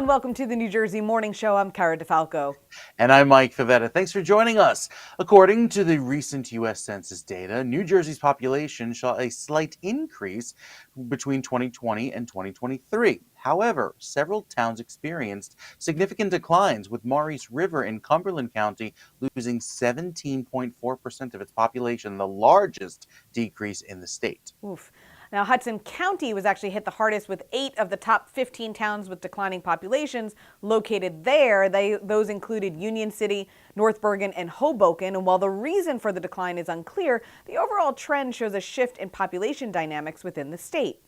and welcome to the New Jersey Morning Show. I'm Cara DeFalco. And I'm Mike Favetta. Thanks for joining us. According to the recent U.S. Census data, New Jersey's population saw a slight increase between 2020 and 2023. However, several towns experienced significant declines, with Maurice River in Cumberland County losing 17.4% of its population, the largest decrease in the state. Oof. Now, Hudson County was actually hit the hardest, with 8 of the top 15 towns with declining populations located there. Those included Union City, North Bergen, and Hoboken. And while the reason for the decline is unclear, the overall trend shows a shift in population dynamics within the state.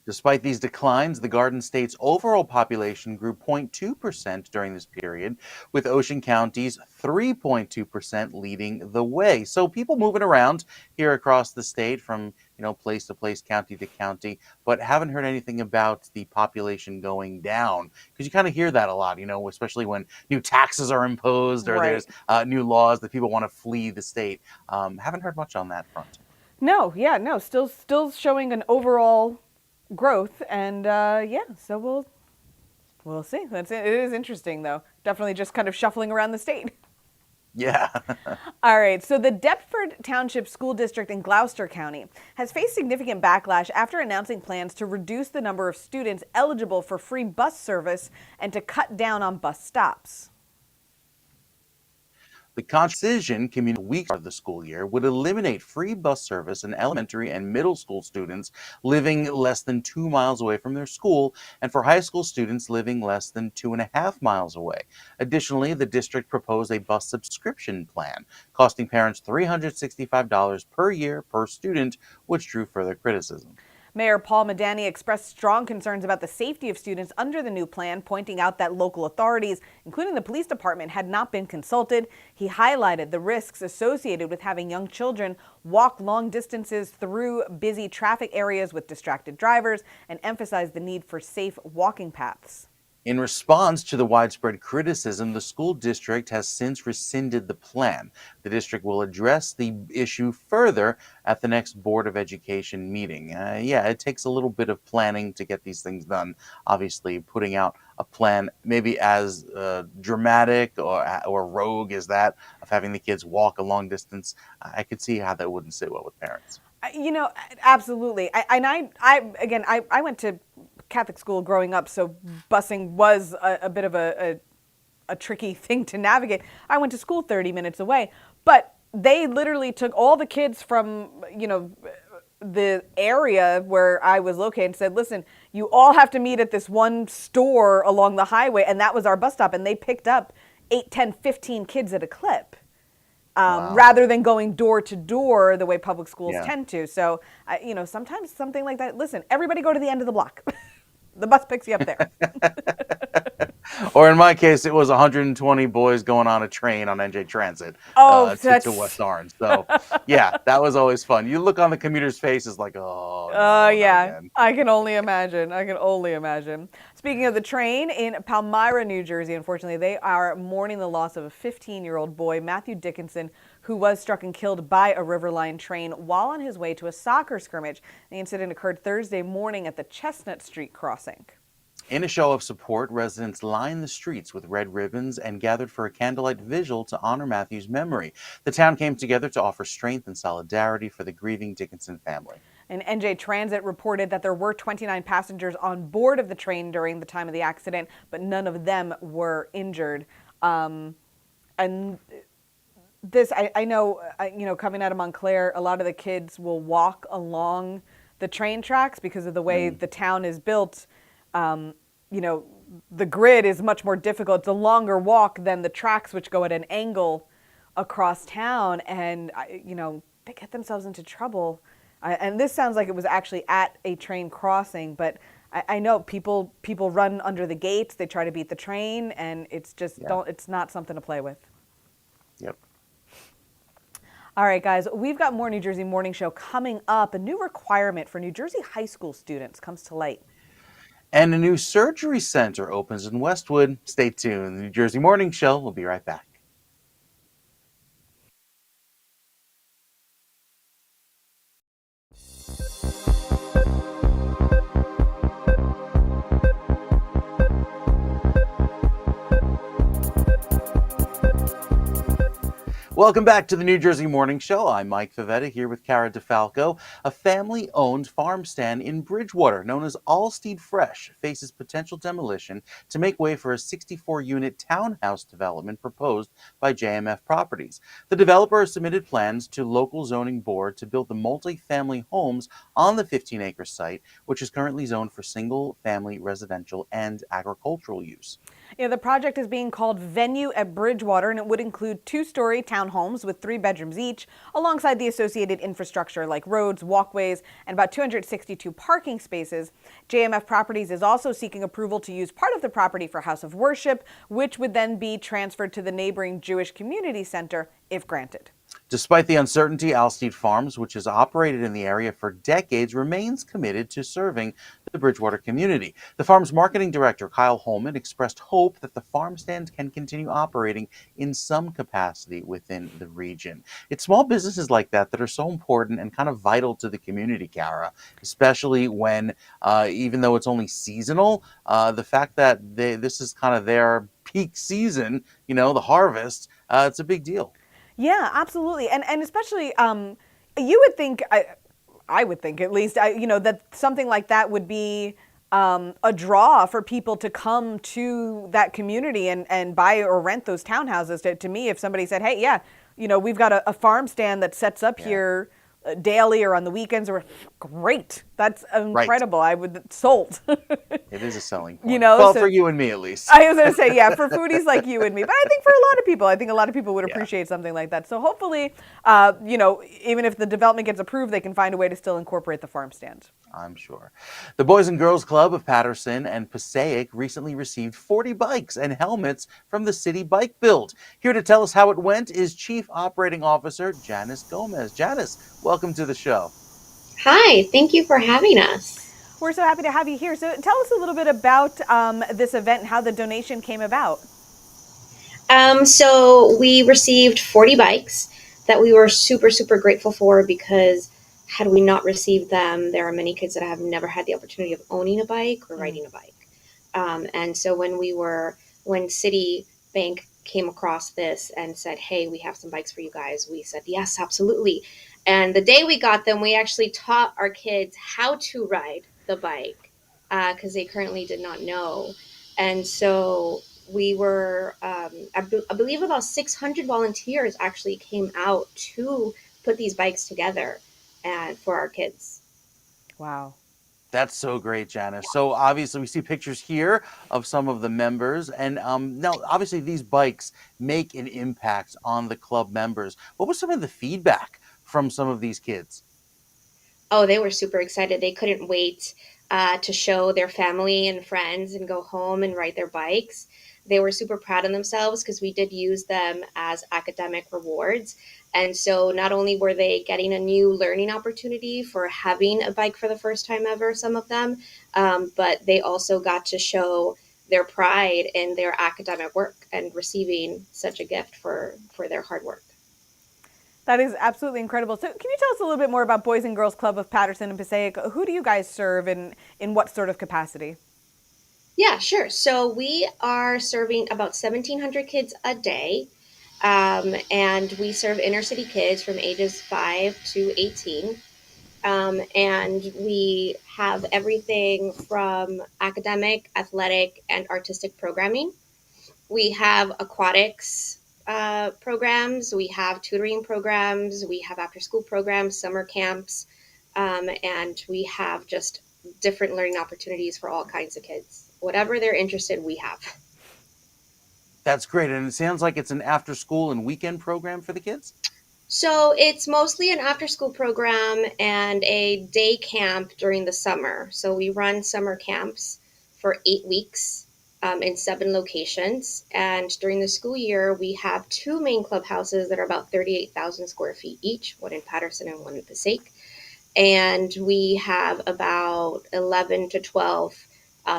Despite these declines, the Garden State's overall population grew 0.2% during this period, with Ocean County's 3.2% leading the way. So people moving around here across the state from, place to place, county to county, but haven't heard anything about the population going down, because you kind of hear that a lot, especially when new taxes are imposed or Right. there's new laws that people want to flee the state. Haven't heard much on that front. No, still showing an overall growth, and so we'll see. It is interesting, though. Definitely just kind of shuffling around the state. Yeah. All right, so the Deptford Township School District in Gloucester County has faced significant backlash after announcing plans to reduce the number of students eligible for free bus service and to cut down on bus stops. The decision, community week of the school year, would eliminate free bus service in elementary and middle school students living less than 2 miles away from their school, and for high school students living less than 2.5 miles away. Additionally, the district proposed a bus subscription plan, costing parents $365 per year per student, which drew further criticism. Mayor Paul Medani expressed strong concerns about the safety of students under the new plan, pointing out that local authorities, including the police department, had not been consulted. He highlighted the risks associated with having young children walk long distances through busy traffic areas with distracted drivers, and emphasized the need for safe walking paths. In response to the widespread criticism, the school district has since rescinded the plan. The district will address the issue further at the next Board of Education meeting. It takes a little bit of planning to get these things done. Obviously, putting out a plan maybe as dramatic or rogue as that of having the kids walk a long distance, I could see how that wouldn't sit well with parents. Absolutely. I went to Catholic school growing up, so busing was a bit of a tricky thing to navigate. I went to school 30 minutes away, but they literally took all the kids from, the area where I was located and said, listen, you all have to meet at this one store along the highway, and that was our bus stop. And they picked up 8, 10, 15 kids at a clip. Wow. Rather than going door to door the way public schools Yeah. tend to. So, sometimes something like that, listen, everybody go to the end of the block. The bus picks you up there. Or in my case, it was 120 boys going on a train on NJ Transit to West Orange. So, yeah, that was always fun. You look on the commuters' faces like, oh, no, yeah, not again. I can only imagine. Speaking of the train, in Palmyra, New Jersey, unfortunately, they are mourning the loss of a 15-year-old boy, Matthew Dickinson, who was struck and killed by a Riverline train while on his way to a soccer scrimmage. The incident occurred Thursday morning at the Chestnut Street crossing. In a show of support, residents lined the streets with red ribbons and gathered for a candlelight vigil to honor Matthew's memory. The town came together to offer strength and solidarity for the grieving Dickinson family. And NJ Transit reported that there were 29 passengers on board of the train during the time of the accident, but none of them were injured. And this, I know, coming out of Montclair, a lot of the kids will walk along the train tracks because of the way the town is built. The grid is much more difficult. It's a longer walk than the tracks, which go at an angle across town, and they get themselves into trouble. And this sounds like it was actually at a train crossing, but I know people run under the gates. They try to beat the train, and it's just it's not something to play with. Yep. All right, guys, we've got more New Jersey Morning Show coming up. A new requirement for New Jersey high school students comes to light. And a new surgery center opens in Westwood. Stay tuned. The New Jersey Morning Show will be right back. Welcome back to the New Jersey Morning Show. I'm Mike Favetta here with Cara DeFalco. A family-owned farm stand in Bridgewater, known as Allsteed Fresh, faces potential demolition to make way for a 64-unit townhouse development proposed by JMF Properties. The developer has submitted plans to local zoning board to build the multi-family homes on the 15-acre site, which is currently zoned for single-family residential and agricultural use. Yeah, the project is being called Venue at Bridgewater, and it would include two-story townhomes with 3 bedrooms each, alongside the associated infrastructure like roads, walkways, and about 262 parking spaces. JMF Properties is also seeking approval to use part of the property for House of Worship, which would then be transferred to the neighboring Jewish Community Center if granted. Despite the uncertainty, Allsteed Farms, which has operated in the area for decades, remains committed to serving the Bridgewater community. The farm's marketing director, Kyle Holman, expressed hope that the farm stand can continue operating in some capacity within the region. It's small businesses like that that are so important and kind of vital to the community, Cara, especially when, even though it's only seasonal, the fact that this is kind of their peak season, the harvest, it's a big deal. Yeah, absolutely. And especially, you would think, I would think at least, that something like that would be a draw for people to come to that community and buy or rent those townhouses. To me, if somebody said, hey, yeah, we've got a farm stand that sets up here daily or on the weekends, or great. That's incredible. Right. I would sold. It is a selling point. So, for you and me at least. I was going to say, yeah, for foodies like you and me. But I think for a lot of people, would appreciate something like that. So hopefully, even if the development gets approved, they can find a way to still incorporate the farm stand. I'm sure. The Boys and Girls Club of Patterson and Passaic recently received 40 bikes and helmets from the City Bike Build. Here to tell us how it went is Chief Operating Officer Janice Gomez. Janice, welcome to the show. Hi, thank you for having us. We're so happy to have you here. So tell us a little bit about this event and how the donation came about. So we received 40 bikes that we were super, super grateful for, because had we not received them, there are many kids that have never had the opportunity of owning a bike or riding a bike. And so when Citibank came across this and said, hey, we have some bikes for you guys, we said, yes, absolutely. And the day we got them, we actually taught our kids how to ride the bike, because they currently did not know. And so we were, I believe about 600 volunteers actually came out to put these bikes together and for our kids. Wow. That's so great, Janice. So obviously we see pictures here of some of the members. And now, obviously, these bikes make an impact on the club members. What was some of the feedback from some of these kids? Oh, they were super excited. They couldn't wait to show their family and friends and go home and ride their bikes. They were super proud of themselves because we did use them as academic rewards. And so not only were they getting a new learning opportunity for having a bike for the first time ever, some of them, but they also got to show their pride in their academic work and receiving such a gift for their hard work. That is absolutely incredible. So can you tell us a little bit more about Boys and Girls Club of Patterson and Passaic? Who do you guys serve and in what sort of capacity? Yeah, sure. So we are serving about 1,700 kids a day, and we serve inner city kids from ages 5 to 18. And we have everything from academic, athletic, and artistic programming. We have aquatics programs, we have tutoring programs, we have after school programs, summer camps, and we have just different learning opportunities for all kinds of kids. Whatever they're interested, we have. That's great. And it sounds like it's an after school and weekend program for the kids? So it's mostly an after school program and a day camp during the summer. So we run summer camps for 8 weeks in 7 locations. And during the school year, we have 2 main clubhouses that are about 38,000 square feet each, one in Patterson and one in Passaic. And we have about 11 to 12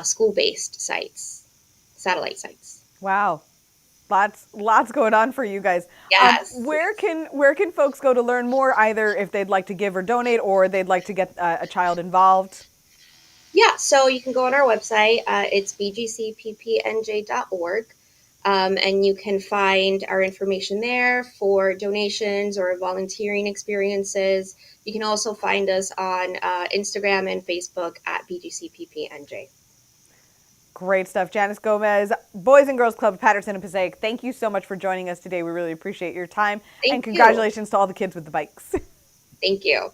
school-based sites, satellite sites. Wow. Lots going on for you guys. Yes. Where can folks go to learn more, either if they'd like to give or donate, or they'd like to get a child involved? Yeah, so you can go on our website. It's bgcppnj.org. And you can find our information there for donations or volunteering experiences. You can also find us on Instagram and Facebook at BGCPPNJ. Great stuff. Janice Gomez, Boys and Girls Club of Patterson and Passaic, thank you so much for joining us today. We really appreciate your time. And Thank you. congratulations to all the kids with the bikes. Thank you.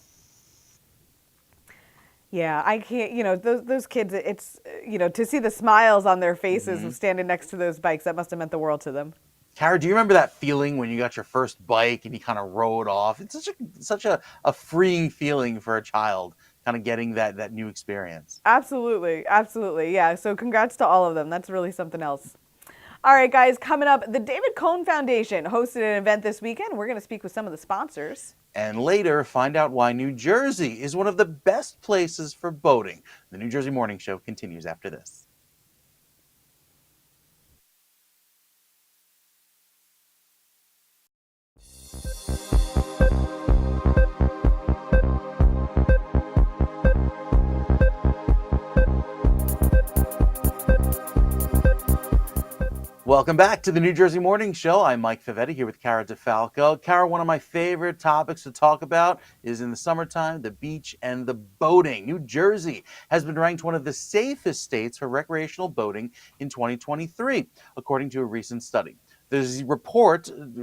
Yeah, I can't, those kids, it's, to see the smiles on their faces standing next to those bikes, that must have meant the world to them. Kara, do you remember that feeling when you got your first bike and you kind of rode off? It's such a freeing feeling for a child, kind of getting that new experience. Absolutely. Absolutely. Yeah. So congrats to all of them. That's really something else. All right, guys, coming up, the David Cohn Foundation hosted an event this weekend. We're going to speak with some of the sponsors. And later, find out why New Jersey is one of the best places for boating. The New Jersey Morning Show continues after this. Welcome back to the New Jersey Morning Show. I'm Mike Favetti here with Kara DeFalco. Kara, one of my favorite topics to talk about is in the summertime, the beach and the boating. New Jersey has been ranked one of the safest states for recreational boating in 2023, according to a recent study. The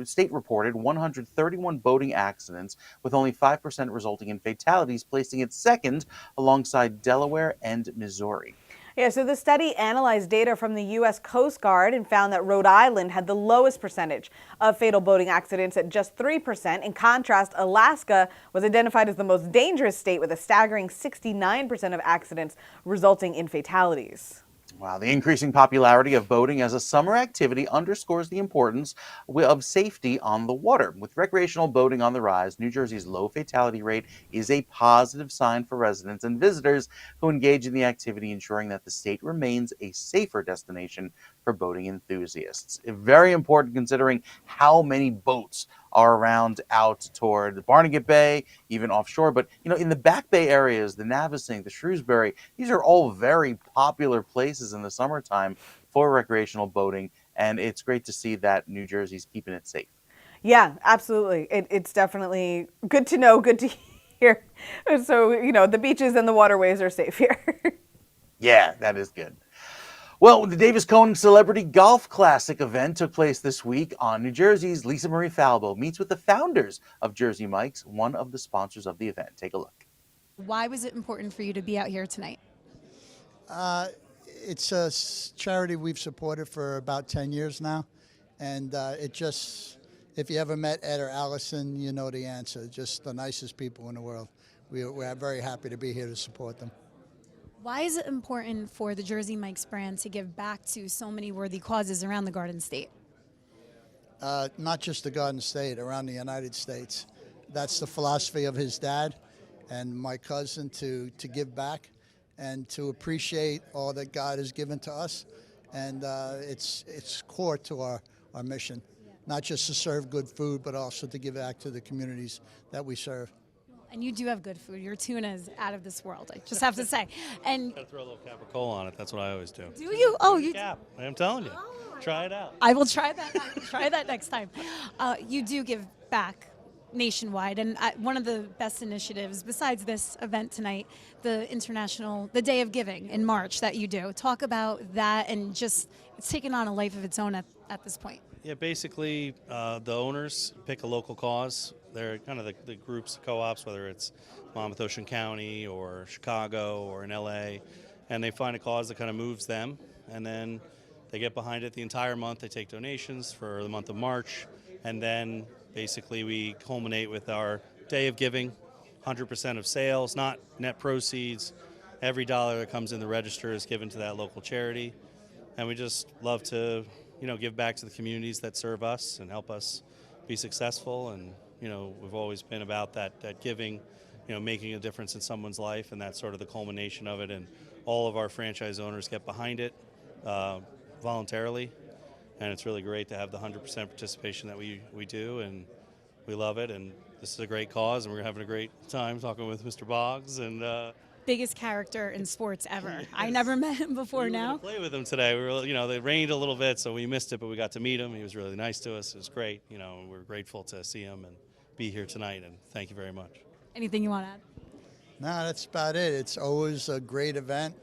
state reported 131 boating accidents, with only 5% resulting in fatalities, placing it second alongside Delaware and Missouri. Yeah, so the study analyzed data from the U.S. Coast Guard and found that Rhode Island had the lowest percentage of fatal boating accidents at just 3%. In contrast, Alaska was identified as the most dangerous state with a staggering 69% of accidents resulting in fatalities. Wow, the increasing popularity of boating as a summer activity underscores the importance of safety on the water. With recreational boating on the rise, New Jersey's low fatality rate is a positive sign for residents and visitors who engage in the activity, ensuring that the state remains a safer destination for boating enthusiasts. Very important considering how many boats are around out toward Barnegat Bay, even offshore. But, in the Back Bay areas, the Navesink, the Shrewsbury, these are all very popular places in the summertime for recreational boating. And it's great to see that New Jersey's keeping it safe. Yeah, absolutely. It's definitely good to know, good to hear. So, the beaches and the waterways are safe here. Yeah, that is good. Well, the Davis Cohn Celebrity Golf Classic event took place this week on New Jersey's Lisa Marie Falbo meets with the founders of Jersey Mike's, one of the sponsors of the event. Take a look. Why was it important for you to be out here tonight? It's a charity we've supported for about 10 years now. And if you ever met Ed or Allison, you know the answer. Just the nicest people in the world. We're very happy to be here to support them. Why is it important for the Jersey Mike's brand to give back to so many worthy causes around the Garden State? Not just the Garden State, around the United States. That's the philosophy of his dad and my cousin, to give back and to appreciate all that God has given to us. And it's core to our mission, not just to serve good food, but also to give back to the communities that we serve. And you do have good food. Your tuna is out of this world, I just have to say. And Gotta throw a little capricola on it. That's what I always do. do you? Oh, you. Cap. I'm telling you. Try it out. I will try that. Try that next time. You do give back nationwide, and one of the best initiatives besides this event tonight, the Day of Giving in March that you do. Talk about that, and just it's taken on a life of its own at this point. Yeah, basically, the owners pick a local cause. They're kind of the groups, co-ops, whether it's Monmouth Ocean County or Chicago or in LA, and they find a cause that kind of moves them, and then they get behind it the entire month. They take donations for the month of March, and then basically we culminate with our Day of Giving, 100% of sales, not net proceeds. Every dollar that comes in the register is given to that local charity, and we just love to, give back to the communities that serve us and help us be successful. And we've always been about that giving, making a difference in someone's life, and that's sort of the culmination of it. And all of our franchise owners get behind it voluntarily, and it's really great to have the 100% participation that we do, and we love it. And this is a great cause, and we're having a great time talking with Mr. Boggs, and biggest character in sports ever. I never met him before We were now. gonna play with him today. We were, it rained a little bit, so we missed it, but we got to meet him. He was really nice to us. It was great. We're grateful to see him and be here tonight, and thank you very much. Anything you want to add? No, that's about it. It's always a great event.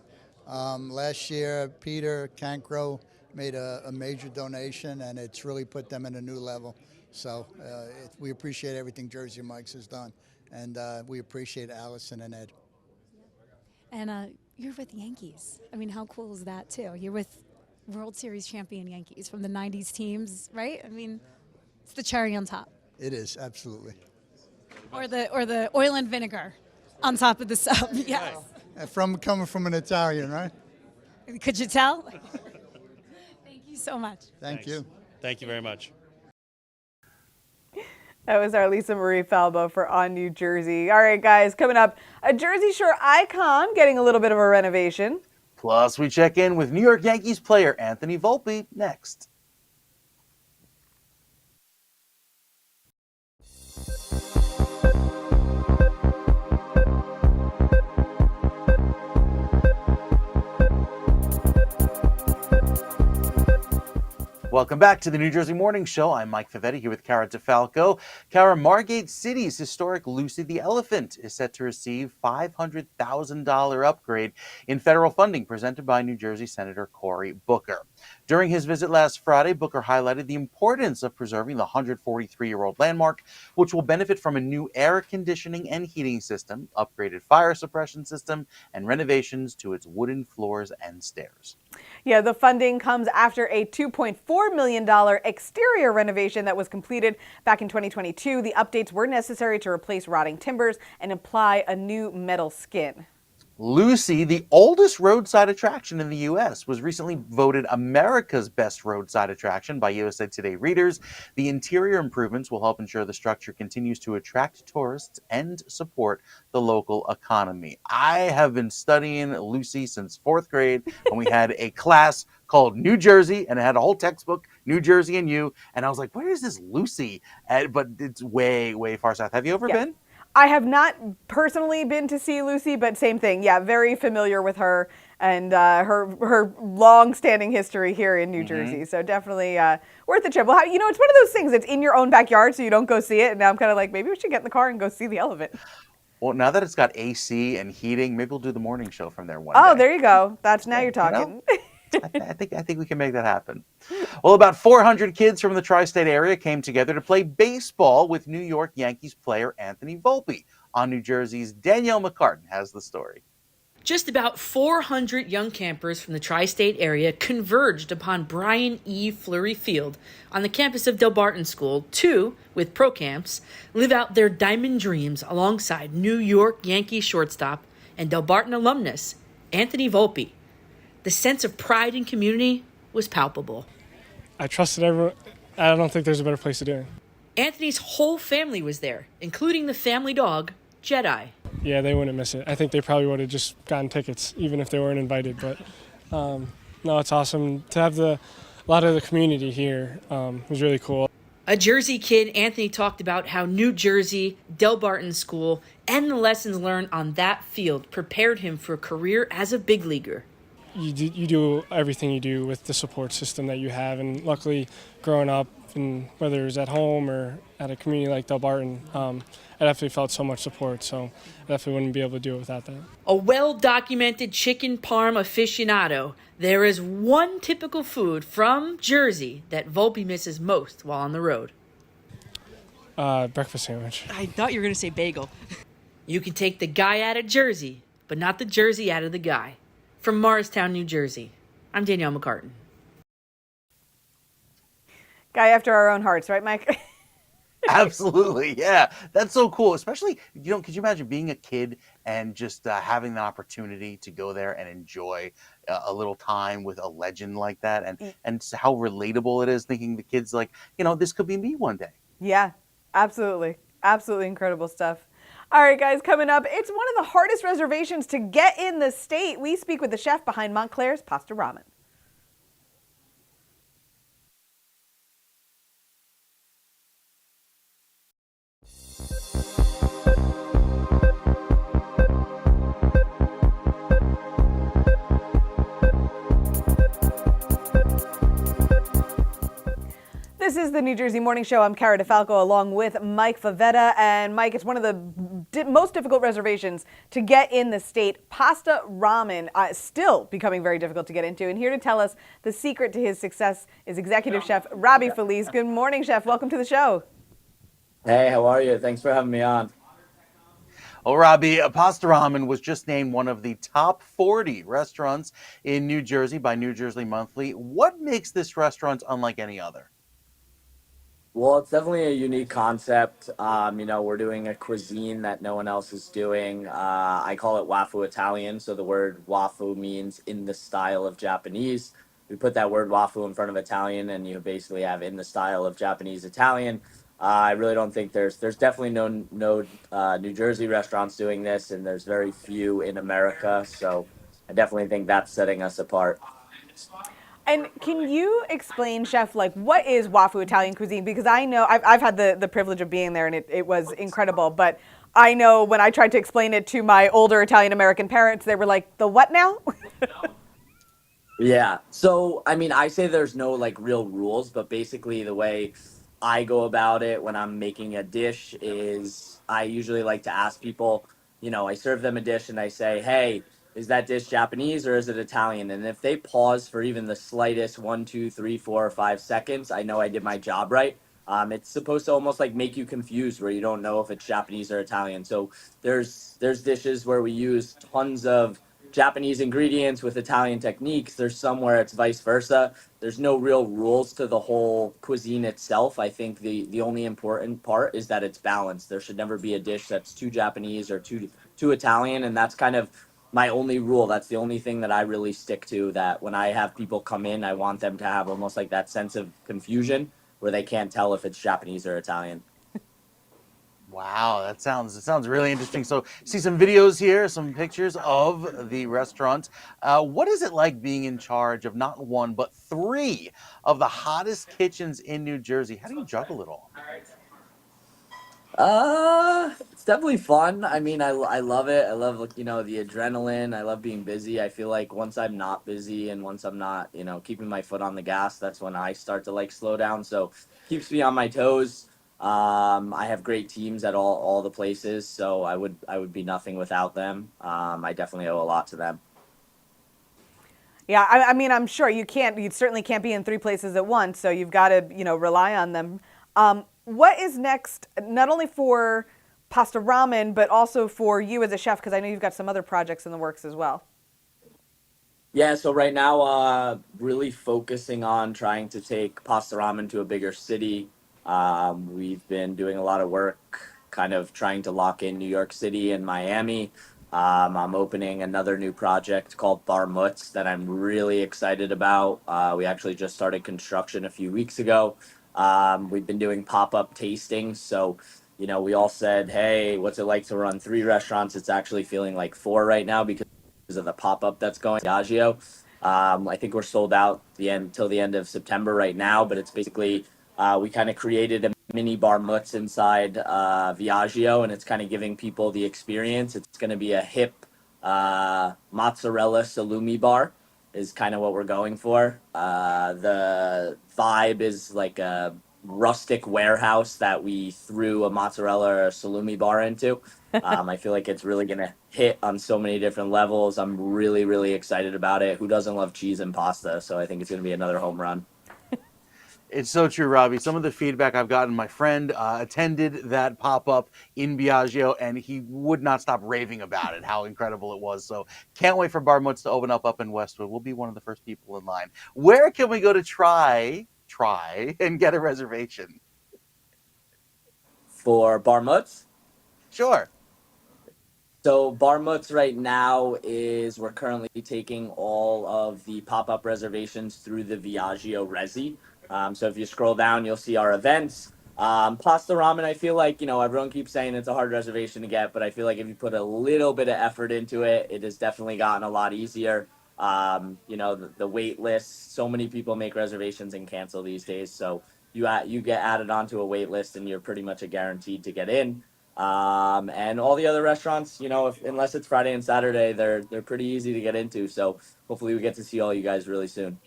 Last year, Peter Cancro made a major donation, and it's really put them in a new level. So we appreciate everything Jersey Mike's has done, and we appreciate Allison and Ed. And you're with Yankees. I mean, how cool is that, too? You're with World Series champion Yankees from the 90s teams, right? I mean, it's the cherry on top. It is, absolutely. Or the oil and vinegar on top of the sub, yes. Coming from an Italian, right? Could you tell? Thank you so much. Thank you. Thank you very much. That was our Lisa Marie Falbo for On New Jersey. All right, guys, coming up, a Jersey Shore icon getting a little bit of a renovation. Plus, we check in with New York Yankees player Anthony Volpe next. Welcome back to the New Jersey Morning Show. I'm Mike Favetti here with Cara DeFalco. Cara, Margate City's historic Lucy the Elephant is set to receive $500,000 upgrade in federal funding presented by New Jersey Senator Cory Booker. During his visit last Friday, Booker highlighted the importance of preserving the 143-year-old landmark, which will benefit from a new air conditioning and heating system, upgraded fire suppression system, and renovations to its wooden floors and stairs. Yeah, the funding comes after a $2.4 million exterior renovation that was completed back in 2022. The updates were necessary to replace rotting timbers and apply a new metal skin. Lucy, the oldest roadside attraction in the U.S., was recently voted America's best roadside attraction by USA Today readers. The interior improvements will help ensure the structure continues to attract tourists and support the local economy. I have been studying Lucy since fourth grade, and we had a class called New Jersey, and it had a whole textbook, New Jersey and You, and I was like, where is this Lucy? But it's way, way far south. Have you ever been? I have not personally been to see Lucy, but same thing. Yeah, very familiar with her and her long-standing history here in New Jersey. So definitely worth the trip. Well, it's one of those things that's in your own backyard, so you don't go see it. And now I'm kind of like, maybe we should get in the car and go see the elephant. Well, now that it's got AC and heating, maybe we'll do the morning show from there one day. Oh, there you go. Now you're talking. I think we can make that happen. Well, about 400 kids from the tri-state area came together to play baseball with New York Yankees player Anthony Volpe. On New Jersey's Danielle McCartan has the story. Just about 400 young campers from the tri-state area converged upon Brian E. Fleury Field on the campus of Del Barton School to, with pro camps, live out their diamond dreams alongside New York Yankees shortstop and Del Barton alumnus Anthony Volpe. The sense of pride and community was palpable. I trusted everyone. I don't think there's a better place to do it. Anthony's whole family was there, including the family dog, Jedi. Yeah, they wouldn't miss it. I think they probably would have just gotten tickets, even if they weren't invited. But no, it's awesome to have a lot of the community here. It was really cool. A Jersey kid, Anthony talked about how New Jersey, Del Barton School, and the lessons learned on that field prepared him for a career as a big leaguer. You do everything you do with the support system that you have, and luckily growing up, and whether it was at home or at a community like Del Barton, I definitely felt so much support, so I definitely wouldn't be able to do it without that. A well-documented chicken parm aficionado, there is one typical food from Jersey that Volpe misses most while on the road. Breakfast sandwich. I thought you were going to say bagel. You can take the guy out of Jersey, but not the Jersey out of the guy. From Morristown, New Jersey, I'm Danielle McCartan. Guy after our own hearts, right, Mike? Absolutely, yeah. That's so cool. Especially, could you imagine being a kid and just having the opportunity to go there and enjoy a little time with a legend like that, and how relatable it is, thinking the kids like, this could be me one day. Yeah, absolutely. Absolutely incredible stuff. All right, guys, coming up, it's one of the hardest reservations to get in the state. We speak with the chef behind Montclair's Pasta Ramen. This is the New Jersey Morning Show. I'm Cara DeFalco along with Mike Favetta. And Mike, it's one of the most difficult reservations to get in the state. Pasta ramen, still becoming very difficult to get into. And here to tell us the secret to his success is executive chef Robbie Felice. Good morning, chef. Welcome to the show. Hey, how are you? Thanks for having me on. Well, Robbie, Pasta Ramen was just named one of the top 40 restaurants in New Jersey by New Jersey Monthly. What makes this restaurant unlike any other? Well, it's definitely a unique concept. We're doing a cuisine that no one else is doing. I call it wafu Italian. So the word wafu means in the style of Japanese. We put that word wafu in front of Italian, and you basically have in the style of Japanese Italian. I really don't think there's definitely no New Jersey restaurants doing this, and there's very few in America. So I definitely think that's setting us apart. And can you explain, chef, like what is wafu Italian cuisine? Because I know I've had the privilege of being there and it was incredible. But I know when I tried to explain it to my older Italian American parents, they were like, the what now? Yeah. So, I mean, I say there's no like real rules, but basically the way I go about it when I'm making a dish is I usually like to ask people, I serve them a dish and I say, "Hey, is that dish Japanese or is it Italian?" And if they pause for even the slightest 1, 2, 3, 4, or 5 seconds, I know I did my job right. It's supposed to almost like make you confused where you don't know if it's Japanese or Italian. So there's dishes where we use tons of Japanese ingredients with Italian techniques. There's some where it's vice versa. There's no real rules to the whole cuisine itself. I think the only important part is that it's balanced. There should never be a dish that's too Japanese or too Italian, and that's kind of my only rule. That's the only thing that I really stick to. That when I have people come in, I want them to have almost like that sense of confusion where they can't tell if it's Japanese or Italian. Wow, it sounds really interesting. So, see some videos here, some pictures of the restaurant. What is it like being in charge of not one but three of the hottest kitchens in New Jersey? How do you juggle it all? It's definitely fun. I mean, I love it. I love like, the adrenaline. I love being busy. I feel like once I'm not busy and once I'm not, keeping my foot on the gas, that's when I start to like slow down. So keeps me on my toes. I have great teams at all the places, so I would be nothing without them. I definitely owe a lot to them. Yeah, I mean, I'm sure you certainly can't be in three places at once, so you've got to, rely on them. What is next, not only for pasta ramen, but also for you as a chef, because I know you've got some other projects in the works as well. Yeah, so right now, really focusing on trying to take pasta ramen to a bigger city. We've been doing a lot of work, kind of trying to lock in New York City and Miami. I'm opening another new project called Bar Mutz that I'm really excited about. We actually just started construction a few weeks ago. We've been doing pop-up tastings, so we all said, "Hey, what's it like to run three restaurants?" It's actually feeling like four right now because of the pop up that's going Diageo. I think we're sold out the end till the end of September right now, but it's basically we kind of created a mini bar mutz inside Viaggio, and it's kind of giving people the experience. It's going to be a hip mozzarella salumi bar, is kind of what we're going for. The vibe is like a rustic warehouse that we threw a mozzarella or a salumi bar into. I feel like it's really going to hit on so many different levels. I'm really, really excited about it. Who doesn't love cheese and pasta? So I think it's going to be another home run. It's so true, Robbie. Some of the feedback I've gotten, my friend attended that pop up in Biagio, and he would not stop raving about it, how incredible it was. So, can't wait for Bar Mutz to open up in Westwood. We'll be one of the first people in line. Where can we go to try, and get a reservation? For Bar Mutz, Sure. so Bar Mutz right now is we're currently taking all of the pop-up reservations through the Viaggio Resi. So if you scroll down, you'll see our events. Pasta ramen, I feel like, everyone keeps saying it's a hard reservation to get, but I feel like if you put a little bit of effort into it, it has definitely gotten a lot easier. The wait list, so many people make reservations and cancel these days. So you get added onto a wait list and you're pretty much a guaranteed to get in. And all the other restaurants, unless it's Friday and Saturday, they're pretty easy to get into. So hopefully we get to see all you guys really soon.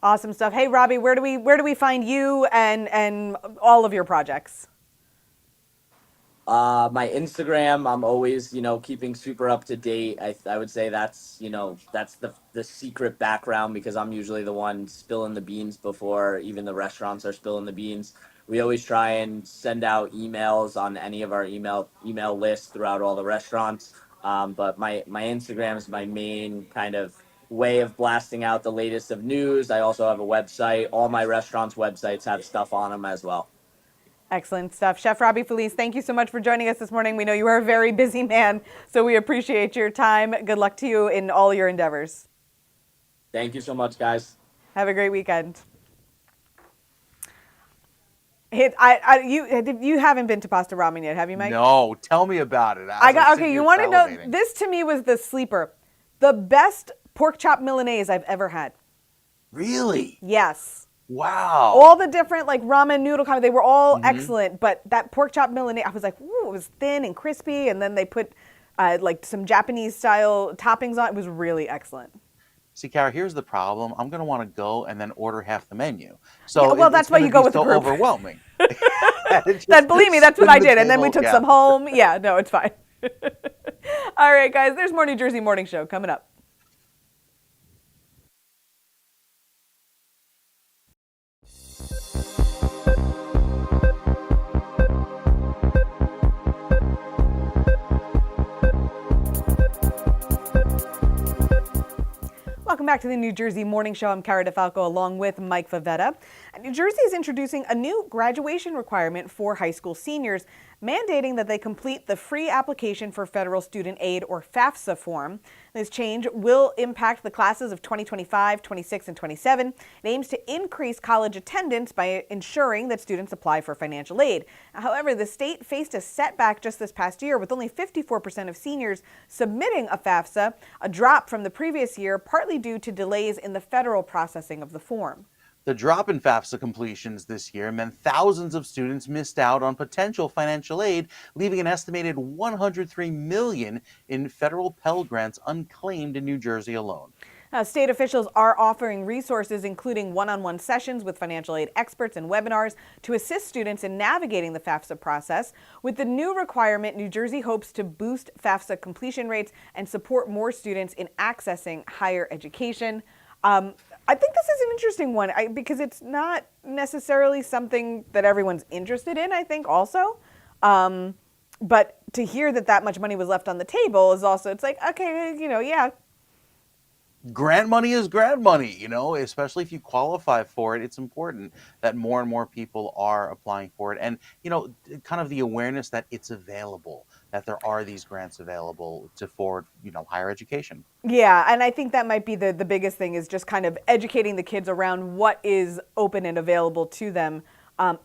Awesome stuff. Hey, Robbie, where do we find you and all of your projects? My Instagram, I'm always, keeping super up to date. I would say that's, that's the secret background because I'm usually the one spilling the beans before even the restaurants are spilling the beans. We always try and send out emails on any of our email lists throughout all the restaurants. But my Instagram is my main kind of way of blasting out the latest of news. I also have a website. All my restaurants' websites have stuff on them as well. Excellent stuff. Chef Robbie Felice, thank you so much for joining us this morning. We know you are a very busy man, so we appreciate your time. Good luck to you in all your endeavors. Thank you so much, guys. Have a great weekend. You haven't been to Pasta Ramen yet, have you, Mike? No, tell me about it. Okay, you want to know, this to me was the sleeper. The best pork chop Milanese I've ever had. Really? Yes. Wow. All the different like ramen noodle kind of, they were all excellent, but that pork chop Milanese, I was like, ooh, it was thin and crispy, and then they put like some Japanese style toppings on it. It was really excellent. See, Kara, here's the problem. I'm going to want to go and then order half the menu. So Yeah, well, that's why you go with the group. Overwhelming. Believe me, that's what I did, and then we took yeah. some home. Yeah, no, it's fine. All right, guys, there's more New Jersey Morning Show coming up. Welcome back to the New Jersey Morning Show. I'm Kara DeFalco along with Mike Favetta. New Jersey is introducing a new graduation requirement for high school seniors, mandating that they complete the free application for federal student aid or FAFSA form. This change will impact the classes of 2025, 26, and 27. It aims to increase college attendance by ensuring that students apply for financial aid. However, the state faced a setback just this past year with only 54% of seniors submitting a FAFSA, a drop from the previous year, partly due to delays in the federal processing of the form. The drop in FAFSA completions this year meant thousands of students missed out on potential financial aid, leaving an estimated $103 million in federal Pell Grants unclaimed in New Jersey alone. State officials are offering resources, including one-on-one sessions with financial aid experts and webinars to assist students in navigating the FAFSA process. With the new requirement, New Jersey hopes to boost FAFSA completion rates and support more students in accessing higher education. I think this is an interesting one because it's not necessarily something that everyone's interested in, I think, also. But to hear that much money was left on the table is also, it's like, okay, yeah. Grant money is grant money, especially if you qualify for it. It's important that more and more people are applying for it. And, kind of the awareness that it's available, that there are these grants available to forward, higher education. Yeah, and I think that might be the biggest thing is just kind of educating the kids around what is open and available to them,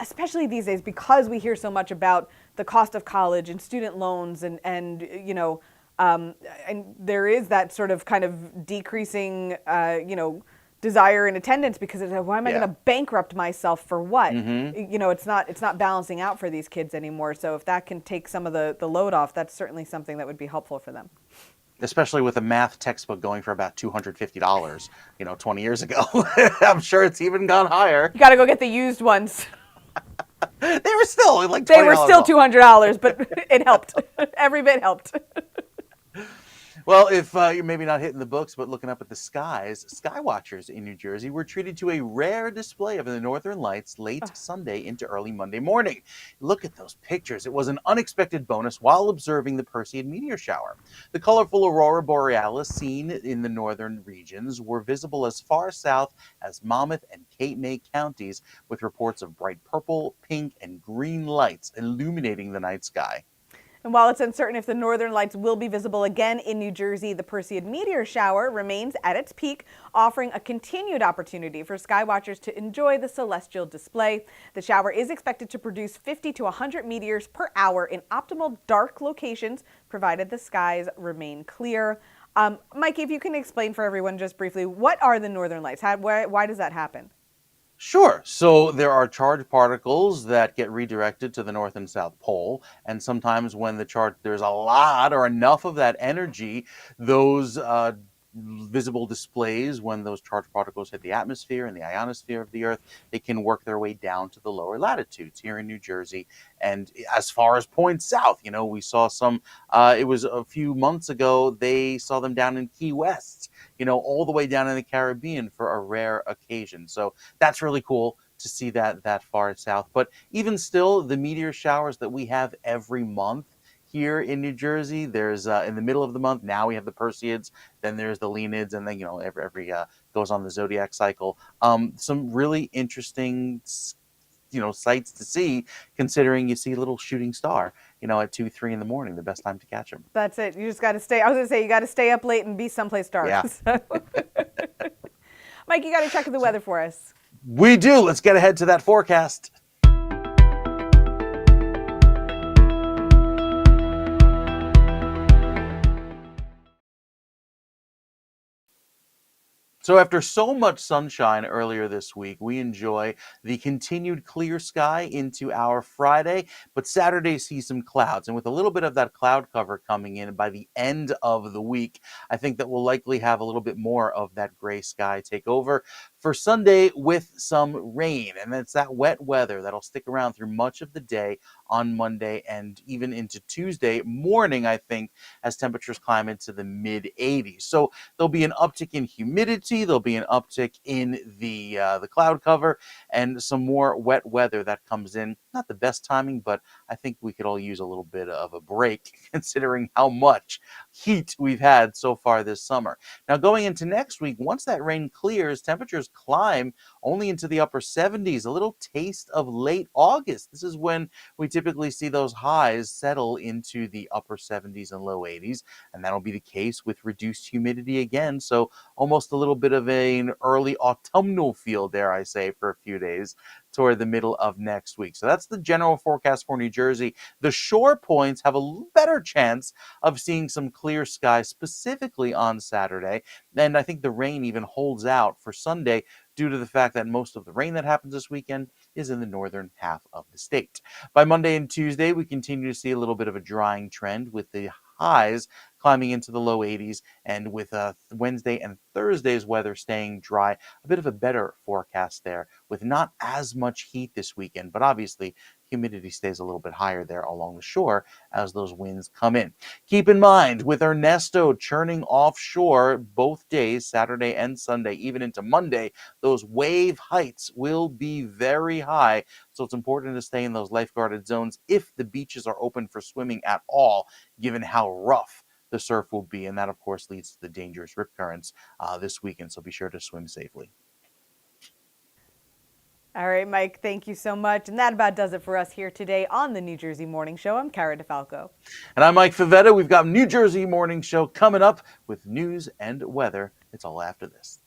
especially these days because we hear so much about the cost of college and student loans and there is that sort of kind of decreasing, desire in attendance because it's why am I going to bankrupt myself for what? It's not balancing out for these kids anymore. So if that can take some of the load off, that's certainly something that would be helpful for them. Especially with a math textbook going for about $250, 20 years ago. I'm sure it's even gone higher. You got to go get the used ones. They were still like $20. They were still $200, but it helped. Every bit helped. Well, if you're maybe not hitting the books, but looking up at the skies, skywatchers in New Jersey were treated to a rare display of the northern lights late Sunday into early Monday morning. Look at those pictures. It was an unexpected bonus while observing the Perseid meteor shower. The colorful aurora borealis seen in the northern regions were visible as far south as Monmouth and Cape May counties, with reports of bright purple, pink, and green lights illuminating the night sky. And while it's uncertain if the northern lights will be visible again in New Jersey, the Perseid meteor shower remains at its peak, offering a continued opportunity for skywatchers to enjoy the celestial display. The shower is expected to produce 50 to 100 meteors per hour in optimal dark locations, provided the skies remain clear. Mikey, if you can explain for everyone just briefly, what are the northern lights? Why does that happen? Sure. So there are charged particles that get redirected to the North and South Pole. And sometimes when there's a lot or enough of that energy, those visible displays when those charged particles hit the atmosphere and the ionosphere of the Earth. They can work their way down to the lower latitudes here in New Jersey and as far as points south. We saw some, it was a few months ago, they saw them down in Key West, all the way down in the Caribbean for a rare occasion. So that's really cool to see that far south. But even still, the meteor showers that we have every month here in New Jersey, there's in the middle of the month, now we have the Perseids, then there's the Leonids, and then every goes on the zodiac cycle. Some really interesting sights to see, considering you see a little shooting star at 2-3 in the morning, the best time to catch them. That's it. You just got to stay. I was going to say, you got to stay up late and be someplace dark. Yeah. So. Mike, you got to check the weather for us. We do. Let's get ahead to that forecast. So after so much sunshine earlier this week, we enjoy the continued clear sky into our Friday, but Saturday sees some clouds. And with a little bit of that cloud cover coming in by the end of the week, I think that we'll likely have a little bit more of that gray sky take over for Sunday with some rain. And it's that wet weather that'll stick around through much of the day on Monday and even into Tuesday morning, I think, as temperatures climb into the mid 80s. So there'll be an uptick in humidity. There'll be an uptick in the cloud cover and some more wet weather that comes in. Not the best timing, but I think we could all use a little bit of a break considering how much heat we've had so far this summer. Now going into next week, once that rain clears, temperatures climb only into the upper 70s, a little taste of late August. This is when we typically see those highs settle into the upper 70s and low 80s, and that'll be the case with reduced humidity again. So almost a little bit of an early autumnal feel, dare I say, for a few days toward the middle of next week. So that's the general forecast for New Jersey. The shore points have a better chance of seeing some clear skies, specifically on Saturday. And I think the rain even holds out for Sunday due to the fact that most of the rain that happens this weekend is in the northern half of the state. By Monday and Tuesday, we continue to see a little bit of a drying trend with the highs climbing into the low 80s, and with Wednesday and Thursday's weather staying dry, a bit of a better forecast there with not as much heat this weekend, but obviously humidity stays a little bit higher there along the shore as those winds come in. Keep in mind, with Ernesto churning offshore both days, Saturday and Sunday, even into Monday, those wave heights will be very high. So it's important to stay in those lifeguarded zones if the beaches are open for swimming at all, given how rough the surf will be. And that, of course, leads to the dangerous rip currents this weekend. So be sure to swim safely. All right, Mike, thank you so much. And that about does it for us here today on the New Jersey Morning Show. I'm Cara DeFalco. And I'm Mike Favetta. We've got New Jersey Morning Show coming up with news and weather. It's all after this.